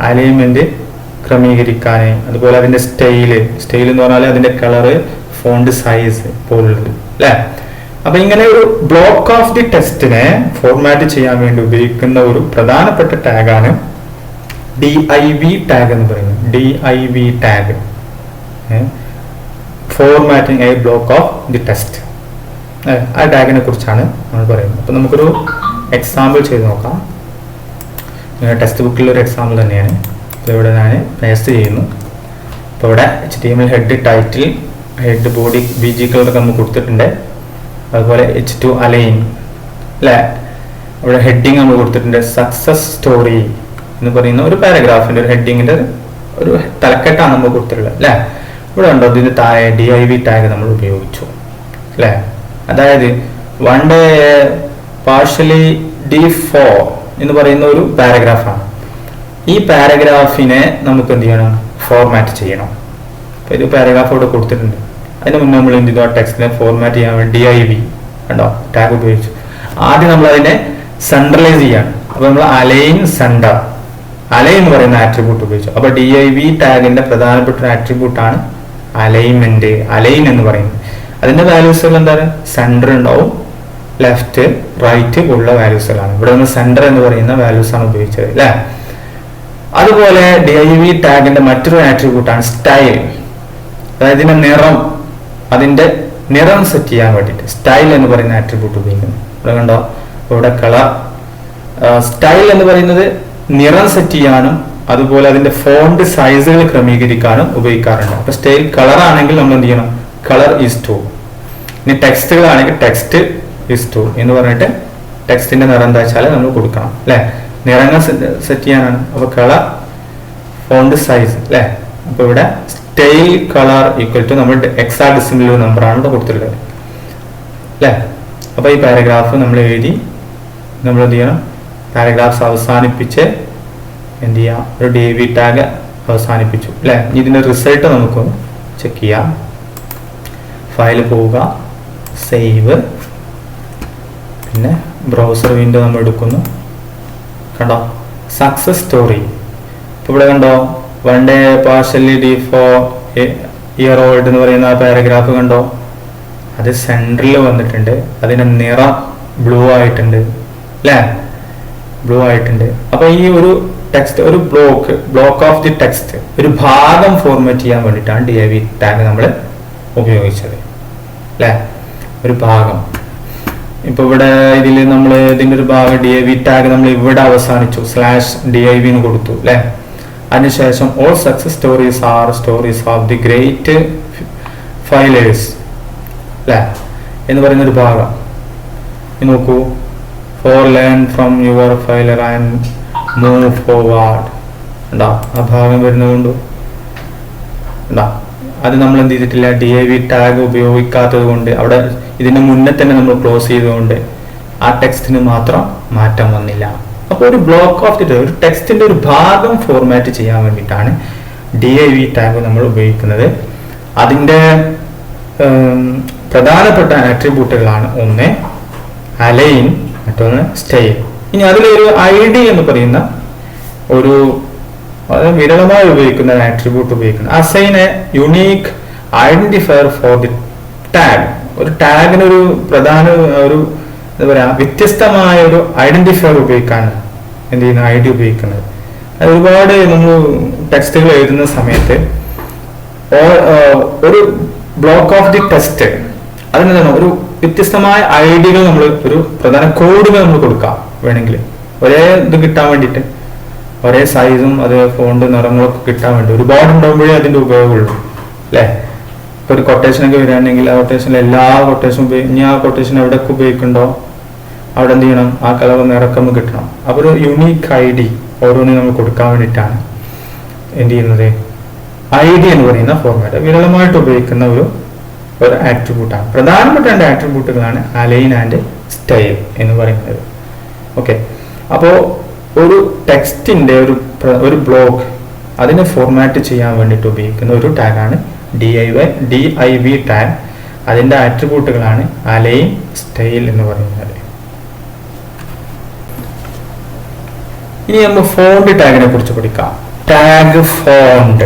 അലൈൻമെന്റ് ക്രമീകരിക്കാന്, അതുപോലെ അതിന്റെ സ്റ്റൈൽ എന്ന് പറഞ്ഞാൽ അതിന്റെ കളറ്, ഫോണ്ട് സൈസ് പോലുള്ളത് അല്ലെ. അപ്പൊ ഇങ്ങനെ ഒരു ബ്ലോക്ക് ഓഫ് ദി ടെക്സ്റ്റിനെ ഫോർമാറ്റ് ചെയ്യാൻ വേണ്ടി ഉപയോഗിക്കുന്ന ഒരു പ്രധാനപ്പെട്ട ടാഗാണ് DIV ടാഗ് എന്ന് പറയുന്നത്. DIV tag, formatting A block of the text. ആ ടാഗിനെ കുറിച്ചാണ് നമ്മൾ പറയുന്നത്. അപ്പൊ നമുക്കൊരു എക്സാമ്പിൾ ചെയ്ത് നോക്കാം. ടെക്സ്റ്റ് ബുക്കിൽ ഒരു എക്സാമ്പിൾ തന്നെയാണ്. ഇവിടെ ഞാൻ പേസ്റ്റ് ചെയ്യുന്നു. അപ്പോൾ ഇവിടെ HTML head, title, head, body, BG കളറൊക്കെ നമുക്ക് കൊടുത്തിട്ടുണ്ട്. അതുപോലെ H2 അലൈൻ അല്ലേ, ഇവിടെ ഹെഡിങ് നമ്മൾ കൊടുത്തിട്ടുണ്ട്. സക്സസ് സ്റ്റോറി എന്ന് പറയുന്ന ഒരു പാരഗ്രാഫിന്റെ ഒരു ഹെഡിങ്ങിന്റെ ഒരു തലക്കെട്ടാണ് നമ്മൾ കൊടുത്തിട്ടുള്ളത് അല്ലെ. ഇവിടെ ഉണ്ടോ, ഇതിന്റെ താഴെ DIV ടാഗ് നമ്മൾ ഉപയോഗിച്ചു അല്ലെ. അതായത് വൺ ഡേ പാർഷ്യലി D4 എന്ന് പറയുന്ന ഒരു പാരഗ്രാഫാണ്. ഈ പാരഗ്രാഫിനെ നമുക്ക് എന്ത് ചെയ്യണം, ഫോർമാറ്റ് ചെയ്യണം ഒരു പാരഗ്രാഫ് ഇവിടെ കൊടുത്തിട്ടുണ്ട്. അതിന് മുന്നേ നമ്മൾ എന്ത് ചെയ്തു, ആ ടെക്സ്റ്റിനെ ഫോർമാറ്റ് ചെയ്യാൻ വേണ്ടി DIV കണ്ടോ ടാഗ് ഉപയോഗിച്ചു. ആദ്യം നമ്മൾ അതിനെ സെൻട്രലൈസ് ചെയ്യാണ്. അപ്പൊ നമ്മൾ അലൈൻ സെന്റർ, അലൈൻ എന്ന് പറയുന്ന ആട്രിബ്യൂട്ട് ഉപയോഗിച്ചു. അപ്പൊ DIV ടാഗിന്റെ പ്രധാനപ്പെട്ട ഒരു ആട്രിബ്യൂട്ടാണ് അലൈൻമെന്റ്, അലൈൻ എന്ന് പറയുന്നത്. അതിന്റെ വാല്യൂസുകൾ എന്താണ്, സെന്റർ ഉണ്ടാവും, ലെഫ്റ്റ് റൈറ്റ് ഉള്ള വാല്യൂസുകളാണ്. ഇവിടെ നമ്മൾ സെന്റർ എന്ന് പറയുന്ന വാല്യൂസ് ആണ് ഉപയോഗിച്ചത് അല്ലെ. അതുപോലെ DIV ടാഗിന്റെ മറ്റൊരു ആട്രിബ്യൂട്ടാണ് സ്റ്റൈൽ. അതായത് ഇതിന്റെ നിറം, അതിന്റെ നിറം സെറ്റ് ചെയ്യാൻ വേണ്ടിയിട്ട് സ്റ്റൈൽ എന്ന് പറയുന്ന ആട്രിബ്യൂട്ട് ഉപയോഗിക്കുന്നു. ഇവിടെ കണ്ടോ, ഇവിടെ കളർ. സ്റ്റൈൽ എന്ന് പറയുന്നത് നിറം സെറ്റ് ചെയ്യാനും അതുപോലെ അതിന്റെ ഫോണ്ട് സൈസുകൾ ക്രമീകരിക്കാനും ഉപയോഗിക്കാറുണ്ട്. അപ്പൊ സ്റ്റൈൽ കളർ ആണെങ്കിൽ നമ്മൾ എന്ത് ചെയ്യണം, കളർ ഈസ് ടു. ഇനി ടെക്സ്റ്റുകളാണെങ്കിൽ ടെക്സ്റ്റ് ഈസ് ടു എന്ന് പറഞ്ഞിട്ട് ടെക്സ്റ്റിന്റെ നിറം എന്താ വെച്ചാൽ നമ്മൾ കൊടുക്കണം അല്ലെ. നിറങ്ങൾ സെറ്റ് ചെയ്യാനാണ്. അപ്പൊ കളർ ഫോണ്ട് സൈസ് അല്ലെ. അപ്പൊ ഇവിടെ സ്റ്റൈൽ കളർ ഈക്വൽ ടു നമ്മൾ ഹെക്സാഡെസിമൽ നമ്പറാണ് ഇവിടെ കൊടുത്തിട്ടുള്ളത് അല്ലെ. അപ്പൊ ഈ പാരഗ്രാഫ് നമ്മൾ എഴുതി നമ്മൾ എന്ത് ചെയ്യണം, പാരഗ്രാഫ്സ് അവസാനിപ്പിച്ച് എന്ത് ചെയ്യാം, ഒരു DIV ടാഗ് അവസാനിപ്പിച്ചു അല്ലെ. ഇതിന്റെ റിസൾട്ട് നമുക്കൊന്ന് ചെക്ക് ചെയ്യാം. ഫയൽ പോവുക, സേവ്, പിന്നെ ബ്രൗസർ വിൻഡോ നമ്മൾ എടുക്കുന്നു. കണ്ടോ സക്സസ് സ്റ്റോറി. ഇപ്പൊ ഇവിടെ കണ്ടോ 1 day partially D4 year old എന്ന് പറയുന്ന ആ പാരഗ്രാഫ് കണ്ടോ, അത് സെൻട്രൽ വന്നിട്ടുണ്ട്. അതിന്റെ നിറം ബ്ലൂ ആയിട്ടുണ്ട് അല്ലേ, ബ്ലൂ ആയിട്ടുണ്ട്. അപ്പൊ ഈ ഒരു ടെക്സ്റ്റ്, ഒരു ബ്ലോക്ക് ഓഫ് ദി ടെക്സ്റ്റ്, ഒരു ഭാഗം ഫോർമാറ്റ് ചെയ്യാൻ വേണ്ടിയിട്ടാണ് DIV ടാഗ് നമ്മൾ ഉപയോഗിച്ചത് അല്ലേ. ഒരു ഭാഗം. ഇപ്പൊ ഇവിടെ ഇതിൽ നമ്മൾ ഇതിന്റെ ഒരു ഭാഗം DIV ടാഗ് നമ്മൾ ഇവിടെ അവസാനിച്ചു, /DIV എന്ന് കൊടുത്തു അല്ലെ. അതിനുശേഷം all success stories are stories of the great failures അല്ലെ എന്ന് പറയുന്ന ഒരു ഭാഗം നോക്കൂ. for learn from your failure and move forward ഉണ്ടാ, ആ ഭാഗം വരുന്നതുകൊണ്ട് ഉണ്ടാ. അത് നമ്മൾ എന്ത് ചെയ്തിട്ടില്ല, DIV ടാഗ് ഉപയോഗിക്കാത്തത് കൊണ്ട്, അവിടെ ഇതിന് മുന്നേ തന്നെ നമ്മൾ ക്ലോസ് ചെയ്തുകൊണ്ട് ആ ടെക്സ്റ്റിന് മാത്രം മാറ്റം വന്നില്ല. അപ്പോൾ ഒരു ബ്ലോക്ക് ഓഫ് ദി, ഒരു ടെക്സ്റ്റിന്റെ ഒരു ഭാഗം ഫോർമാറ്റ് ചെയ്യാൻ വേണ്ടിയിട്ടാണ് DIV ടാഗ് നമ്മൾ ഉപയോഗിക്കുന്നത്. അതിൻ്റെ പ്രധാനപ്പെട്ട ആട്രിബ്യൂട്ടുകളാണ് ഒന്ന് അലൈൻ, മറ്റൊന്ന് സ്റ്റൈൽ. ഇനി അതിലൊരു ID എന്ന് പറയുന്ന ഒരു വിരളമായി ഉപയോഗിക്കുന്ന ആട്രിബ്യൂട്ട് ഉപയോഗിക്കുന്നത്. Assign A unique identifier for the tag. ഒരു ടാഗിന് ഒരു പ്രധാന ഒരു എന്താ പറയാ വ്യത്യസ്തമായ ഒരു ഐഡന്റിഫയർ ഉപയോഗിക്കാണ് എന്ത് ചെയ്യുന്ന ID ഉപയോഗിക്കുന്നത്. അത് ഒരുപാട് നമ്മൾ ടെക്സ്റ്റുകൾ എഴുതുന്ന സമയത്ത് ഒരു ബ്ലോക്ക് ഓഫ് ദി ടെക്സ്റ്റ് അതിനെന്താണ് ഒരു വ്യത്യസ്തമായ ഐഡികൾ നമ്മൾ ഒരു പ്രധാന കോഡുകൾ നമ്മൾ കൊടുക്കാം വേണമെങ്കിൽ ഒരേ ഇത് കിട്ടാൻ വേണ്ടിയിട്ട്, ഒരേ സൈസും അതേ ഫോണ്ട് നിറങ്ങളൊക്കെ കിട്ടാൻ വേണ്ടി. ഒരുപാട് ഉണ്ടാകുമ്പോഴേ അതിന്റെ ഉപയോഗമുള്ളൂ അല്ലേ. ഇപ്പൊ ഒരു കൊട്ടേഷനൊക്കെ വരികയാണെങ്കിൽ ആ കൊട്ടേഷനിൽ എല്ലാ കൊട്ടേഷനും ഇനി ആ കൊട്ടേഷൻ എവിടെയൊക്കെ ഉപയോഗിക്കണ്ടോ അവിടെ എന്ത് ചെയ്യണം, ആ കളർ നിറക്കം കിട്ടണം. അപ്പൊ ഒരു യുണീക്ക് ID ഓരോന്നും നമ്മൾ കൊടുക്കാൻ വേണ്ടിയിട്ടാണ് എന്ത് ചെയ്യുന്നത് ID എന്ന് പറയുന്ന ഫോർമാറ്റ് വിരളമായിട്ട് ഉപയോഗിക്കുന്ന ഒരു ആട്രിബ്യൂട്ടാണ്. പ്രധാനപ്പെട്ട 2 ആട്രിബ്യൂട്ടുകളാണ് അലൈൻ ആൻഡ് സ്റ്റൈൽ എന്ന് പറയുന്നത്. ഓക്കെ, അപ്പോൾ ഒരു ടെക്സ്റ്റിന്റെ ഒരു ബ്ലോക്ക് അതിനെ ഫോർമാറ്റ് ചെയ്യാൻ വേണ്ടിയിട്ട് ഉപയോഗിക്കുന്ന ഒരു ടാഗാണ് DIV ടാഗ്. അതിന്റെ ആട്രിബ്യൂട്ടുകളാണ് അലൈൻ, സ്റ്റൈൽ എന്ന് പറയുന്നത്. ഇനി നമ്മൾ ഫോണ്ട് ടാഗിനെ കുറിച്ച് പഠിക്കാം. Tag font,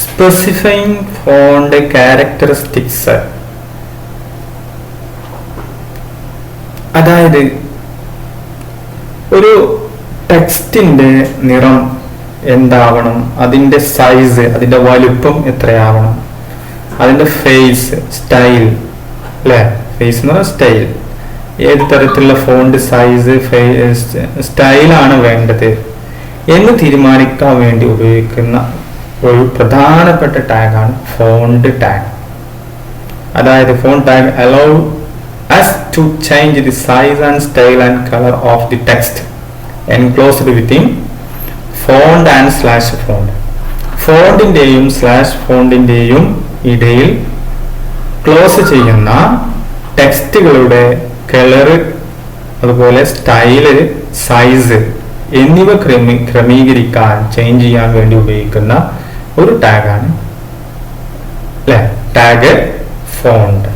specifying font characteristics. അതായത് ഒരു ടെക്സ്റ്റിന്റെ നിറം എന്താവണം, അതിന്റെ സൈസ്, അതിന്റെ വലുപ്പം എത്രയാവണം, അതിന്റെ ഫേസ്, സ്റ്റൈൽ അല്ലെ. ഫേസ് എന്ന് പറഞ്ഞാൽ സ്റ്റൈൽ, ഏത് തരത്തിലുള്ള ഫോണ്ട് സൈസ്, സ്റ്റൈലാണ് വേണ്ടത് എന്ന് തീരുമാനിക്കാൻ വേണ്ടി ഉപയോഗിക്കുന്ന ഒരു പ്രധാനപ്പെട്ട ടാഗാണ് ഫോണ്ട് ടാഗ്. അതായത് font tag allow us to change the size and style and color of the text enclosed within font and /font. ഫോണ്ടിന്റെയും /ഫോണ്ടിന്റെയും ഇടയിൽ ക്ലോസ് ചെയ്യുന്ന ടെക്സ്റ്റുകളുടെ കളർ, അതുപോലെ സ്റ്റൈല്, സൈസ് എന്നിവ ചേഞ്ച് ചെയ്യാൻ വേണ്ടി ഉപയോഗിക്കുന്ന ഒരു ടാഗാണ് അല്ലെ? ടാഗ് ഫോണ്ട്,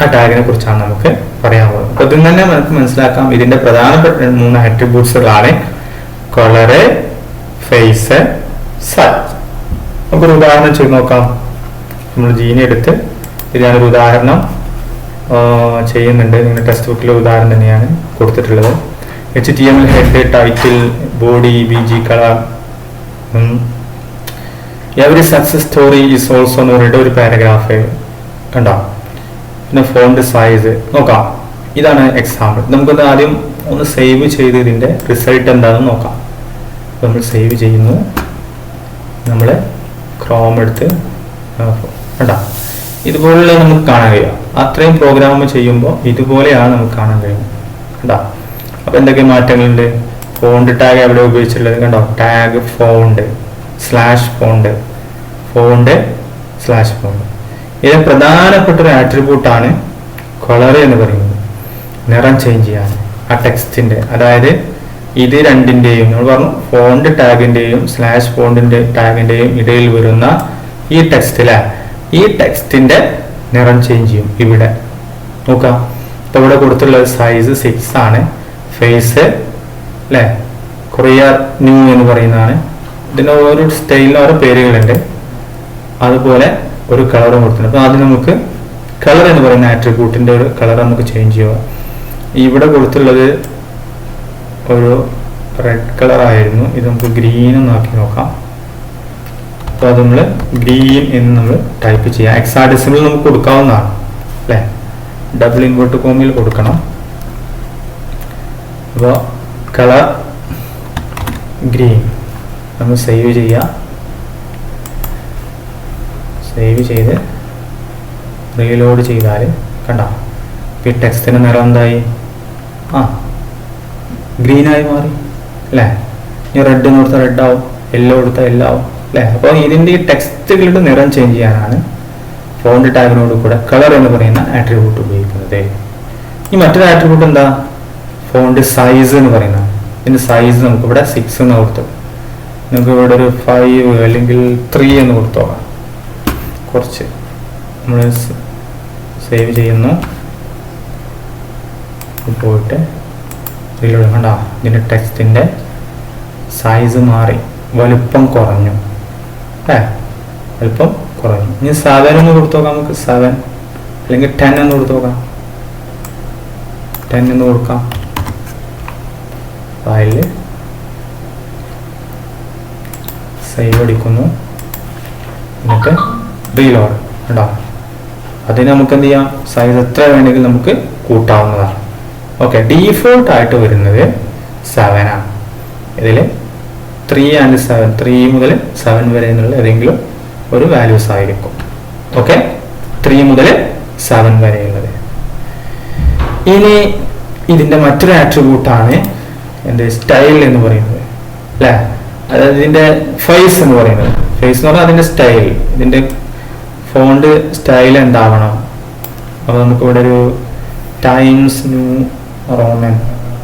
ആ ടാഗിനെ കുറിച്ചാണ് നമുക്ക് പറയാൻ പോകുന്നത്. അപ്പൊ ഇതിൽ തന്നെ നമുക്ക് മനസ്സിലാക്കാം ഇതിന്റെ പ്രധാനപ്പെട്ട 3 ആട്രിബ്യൂട്ട്സുകളാണ് കളറ്, ഫേസ്, സൈസ്. നമുക്കൊരു ഉദാഹരണം ചെയ്ത് നോക്കാം. നമ്മൾ ജീനി എടുത്ത് ഇതിനൊരു ഉദാഹരണം ചെയ്യുന്നുണ്ട്. നിങ്ങളുടെ ടെക്സ്റ്റ് ബുക്കിലെ ഉദാഹരണം തന്നെയാണ് കൊടുത്തിട്ടുള്ളത്. HTML head, title, body, BG colour, every success story is also എന്ന് പറഞ്ഞിട്ട് ഒരു പാരഗ്രാഫ് കണ്ടോ. പിന്നെ ഫോണ്ട് സൈസ് നോക്കാം. ഇതാണ് എക്സാമ്പിൾ. നമുക്കൊന്ന് ആദ്യം ഒന്ന് സേവ് ചെയ്ത് ഇതിന്റെ റിസൾട്ട് എന്താണെന്ന് നോക്കാം. നമ്മൾ സേവ് ചെയ്യുന്നു. നമ്മൾ ക്രോം എടുത്ത് കണ്ടോ, ഇതുപോലുള്ള നമുക്ക് കാണാൻ കഴിയും. അത്രയും പ്രോഗ്രാം ചെയ്യുമ്പോൾ ഇതുപോലെയാണ് നമുക്ക് കാണാൻ കഴിയുന്നത് കണ്ടോ. അപ്പൊ എന്തൊക്കെ മാറ്റങ്ങളുണ്ട്? ഫോണ്ട് ടാഗ് എവിടെ ഉപയോഗിച്ചിട്ടുള്ളത് കണ്ടോ, tag font slash font, font slash font. ഇതിന് പ്രധാനപ്പെട്ട ഒരു ആട്രിബ്യൂട്ടാണ് കളർ എന്ന് പറയുന്നത്. നിറം ചേഞ്ച് ചെയ്യാൻ ആ ടെക്സ്റ്റിന്റെ, അതായത് ഇത് രണ്ടിന്റെയും നമ്മൾ പറഞ്ഞു ഫോണ്ട് ടാഗിന്റെയും സ്ലാഷ് ഫോണ്ടിന്റെ ടാഗിന്റെയും ഇടയിൽ വരുന്ന ഈ ടെക്സ്റ്റിലെ ഈ ടെക്സ്റ്റിന്റെ നിറം ചേഞ്ച് ചെയ്യും. ഇവിടെ നോക്കാം. ഇപ്പൊ ഇവിടെ കൊടുത്തുള്ള സൈസ് 6 ആണ്. ഫേസ് അല്ലെ, കൊറിയർ ന്യൂ എന്ന് പറയുന്നതാണ്. ഇതിന് ഓരോ സ്റ്റൈലിന് ഓരോ പേരുകളുണ്ട്. അതുപോലെ ഒരു കളറും കൊടുത്തിട്ടുണ്ട്. അപ്പൊ ആദ്യം നമുക്ക് കളർ എന്ന് പറയുന്ന ആട്രിബ്യൂട്ടിന്റെ ഒരു കളർ നമുക്ക് ചേഞ്ച് ചെയ്യുക. ഇവിടെ കൊടുത്തുള്ളത് ഒരു റെഡ് കളർ ആയിരുന്നു. ഇത് നമുക്ക് ഗ്രീൻ എന്നാക്കി നോക്കാം. അപ്പൊ അത് നമ്മൾ ഗ്രീൻ എന്ന് നമ്മൾ ടൈപ്പ് ചെയ്യാം. ഹെക്സാഡെസിമൽ നമുക്ക് കൊടുക്കാവുന്നതാണ് അല്ലെ, ഡബിൾ ഇൻവേർട്ട് കോമിൽ കൊടുക്കണം. അപ്പോൾ കളർ ഗ്രീൻ നമ്മൾ സേവ് ചെയ്യാം. സേവ് ചെയ്ത് റീലോഡ് ചെയ്താൽ കണ്ടോ ഈ ടെക്സ്റ്റിന്റെ നിറം എന്തായി? ഗ്രീനായി മാറി അല്ലേ. ഇനി റെഡ് എന്ന് കൊടുത്താൽ റെഡ് ആവും, യെല്ലോ കൊടുത്താൽ യെല്ലോ ആവും അല്ലേ. അപ്പോൾ ഇതിന്റെ ഈ ടെക്സ്റ്റുകളുടെ നിറം ചേഞ്ച് ചെയ്യാനാണ് ഫോണ്ട് ടാഗിനോട് കൂടെ കളർ എന്ന് പറയുന്ന ആട്രിബ്യൂട്ട് ഉപയോഗിക്കുന്നത്. ഈ മറ്റൊരു ആട്രിബ്യൂട്ട് എന്താ? ഫോണ്ട് സൈസ് എന്ന് പറയുന്നത്. ഇതിന്റെ സൈസ് നമുക്ക് ഇവിടെ 6 എന്ന് കൊടുത്തു. നമുക്ക് ഇവിടെ ഒരു 5 അല്ലെങ്കിൽ 3 എന്ന് കൊടുത്തോളാം. കുറച്ച് നമ്മൾ സേവ് ചെയ്യുന്നു. പോയിട്ട് റീലോഡ് കണ്ട ഇതിന്റെ ടെക്സ്റ്റിന്റെ സൈസ് മാറി, വലുപ്പം കുറഞ്ഞു അല്ലേ, വലുപ്പം കുറഞ്ഞു. ഇനി 7 എന്ന് കൊടുത്തു നോക്കാം. നമുക്ക് 7 അല്ലെങ്കിൽ 10 എന്ന് കൊടുത്തു നോക്കാം. 10 എന്ന് കൊടുക്കാം. ഫയലിൽ സേവ് അടിക്കുന്നു. എന്നിട്ട് റീലോഡ് കണ്ടോ. അതിന് നമുക്ക് എന്ത് ചെയ്യാം? സൈസ് എത്ര വേണമെങ്കിൽ നമുക്ക് കൂട്ടാവുന്നതാണ്. ഓക്കെ, ഡീഫോൾട്ട് ആയിട്ട് വരുന്നത് 7 ആണ്. ഇതിൽ 3 and 7, 3 മുതൽ 7 വരെ എന്നുള്ള ഏതെങ്കിലും ഒരു വാല്യൂസ് ആയിരിക്കും. ഓക്കെ, 3 മുതൽ 7 വരെയുള്ളത്. ഇനി ഇതിന്റെ മറ്റൊരു ആട്രിബ്യൂട്ടാണ് എന്ത്? സ്റ്റൈൽ എന്ന് പറയുന്നത് അല്ലേ. അതായത് ഇതിന്റെ ഫേസ് എന്ന് പറയുന്നത്. ഫേസ് എന്ന് പറഞ്ഞാൽ അതിന്റെ സ്റ്റൈൽ, ഇതിന്റെ ഫോണ്ട് സ്റ്റൈൽ എന്താവണം. അപ്പോൾ നമുക്ക് ഇവിടെ ഒരു ടൈംസ് ന്യൂ റോമൻ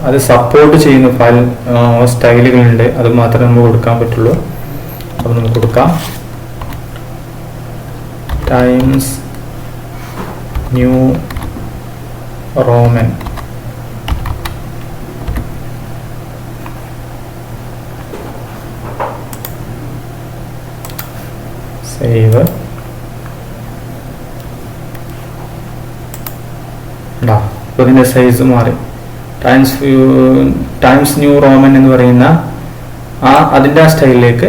അത് സപ്പോർട്ട് ചെയ്യുന്ന ഫയൽ സ്റ്റൈലുകളുണ്ട്. അത് മാത്രമേ നമുക്ക് കൊടുക്കാൻ പറ്റുള്ളൂ. അപ്പോൾ നമുക്ക് കൊടുക്കാം ടൈംസ് ന്യൂ റോമൻ. സേവ്. അപ്പോൾ ഇതിന്റെ സൈസ് മാറി. ടൈംസ് ന്യൂ റോമൻ എന്ന് പറയുന്ന അതിന്റെ ആ സ്റ്റൈലിലേക്ക്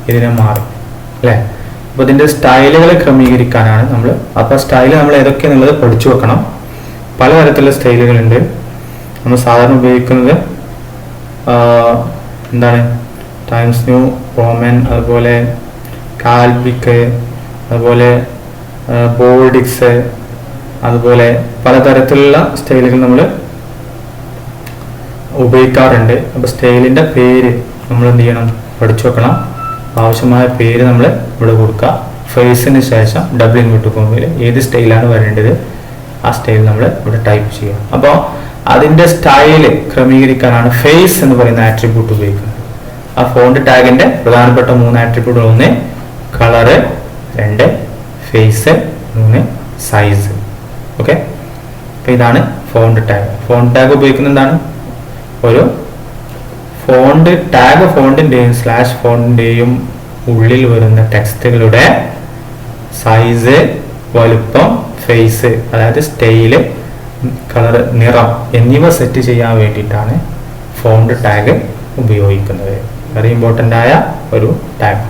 ഇതിനെ മാറി അല്ലേ. അപ്പോൾ ഇതിന്റെ സ്റ്റൈലുകളെ ക്രമീകരിക്കാനാണ് നമ്മൾ. അപ്പോൾ സ്റ്റൈൽ നമ്മൾ ഏതൊക്കെയാണെന്നുള്ളത് പഠിച്ചു വെക്കണം. പലതരത്തിലുള്ള സ്റ്റൈലുകളുണ്ട്. നമ്മൾ സാധാരണ ഉപയോഗിക്കുന്നത് എന്താണ്? ടൈംസ് ന്യൂ റോമൻ, അതുപോലെ കാൽബിക്ക്, അതുപോലെ ബോൾഡിക്സ്, അതുപോലെ പലതരത്തിലുള്ള സ്റ്റൈലുകൾ നമ്മൾ ഉപയോഗിക്കാറുണ്ട്. അപ്പോൾ സ്റ്റൈലിന്റെ പേര് നമ്മൾ എന്ത് ചെയ്യണം? പഠിച്ചു വെക്കണം. ആവശ്യമായ പേര് നമ്മൾ ഇവിടെ കൊടുക്കുക. ഫേസിന് ശേഷം ഡബിൾ ഇൻവേർട്ട് കോമയിൽ ഏത് സ്റ്റൈലാണ് വരേണ്ടത് ആ സ്റ്റൈൽ നമ്മൾ ഇവിടെ ടൈപ്പ് ചെയ്യുക. അപ്പോൾ അതിന്റെ സ്റ്റൈല് ക്രമീകരിക്കാനാണ് ഫേസ് എന്ന് പറയുന്ന ആട്രിബ്യൂട്ട് ഉപയോഗിക്കുന്നത്. ആ ഫോണ്ട് ടാഗിന്റെ പ്രധാനപ്പെട്ട 3 ആട്രിബ്യൂട്ടുകൾ: 1 കളറ്, 2 ഫേസ്, 3 സൈസ്. ഓക്കെ, അപ്പോൾ ഇതാണ് ഫോണ്ട് ടാഗ്. ഫോണ്ട് ടാഗ് ഉപയോഗിക്കുന്നത് എന്താണ്? ഒരു ഫോണ്ട് ടാഗ് ഫോണ്ടിൻ്റെയും സ്ലാഷ് ഫോണ്ടിൻ്റെയും ഉള്ളിൽ വരുന്ന ടെക്സ്റ്റുകളുടെ സൈസ്, വലുപ്പം, ഫേസ് അതായത് സ്റ്റൈല്, കളർ, നിറം എന്നിവ സെറ്റ് ചെയ്യാൻ വേണ്ടിയിട്ടാണ് ഫോണ്ട് ടാഗ് ഉപയോഗിക്കുന്നത്. വെരി ഇമ്പോർട്ടൻ്റ് ആയ ഒരു ടാഗ്.